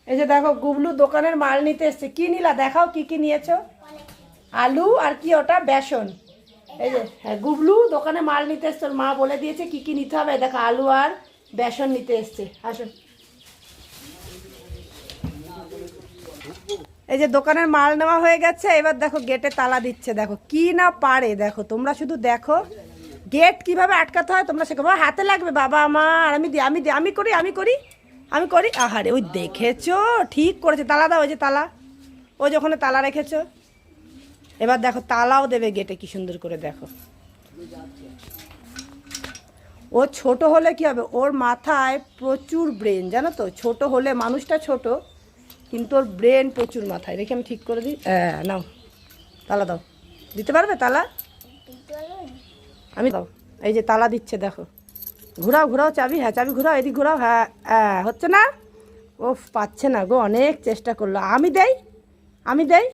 এই যে দেখো গুবলু দোকানের মাল নিতে এসছে। কি নিলা দেখাও, কি কি নিয়েছো? আলু আর কি ওটা বেসন। এই যে হ্যাঁ, গুবলু দোকানে মাল নিতে এসছে, ওর মা বলে দিয়েছে কি কি নিতে হবে। দেখো আলু আর বেসন নিতে এসছে। আসুন। এই যে দোকানের মাল নেওয়া হয়ে গেছে, এবার দেখো গেটে তালা দিচ্ছে। দেখো কি না পারে, দেখো তোমরা শুধু দেখো গেট কিভাবে আটকাতে হয়। তোমরা শেখো, বাবা হাতে লাগবে বাবা আমার, আমি দিই আমি দিই, আমি করি আমি করি আমি করি। আহারে ওই দেখেছো, ঠিক করেছে। তালা দাও, ওই যে তালা, ওই যে ওখানে তালা রেখেছো। এবার দেখো তালাও দেবে গেটে, কি সুন্দর করে দেখো। ও ছোট হলে কি হবে, ওর মাথায় প্রচুর ব্রেন, জানো তো। ছোট হলে মানুষটা ছোট, কিন্তু ওর ব্রেন প্রচুর মাথায়। দেখি আমি ঠিক করে দিই। হ্যাঁ নাও, তালা দাও। দিতে পারবে তালা? আমি দাও। এই যে তালা দিচ্ছে, দেখো। ঘোরাও ঘোরাও চাবি, হ্যাঁ চাবি ঘোরাও, এদিক ঘোরাও। হ্যাঁ হ্যাঁ, হচ্ছে না। ও পাচ্ছে না গো, অনেক চেষ্টা করলো। আমি দেই, আমি দেই।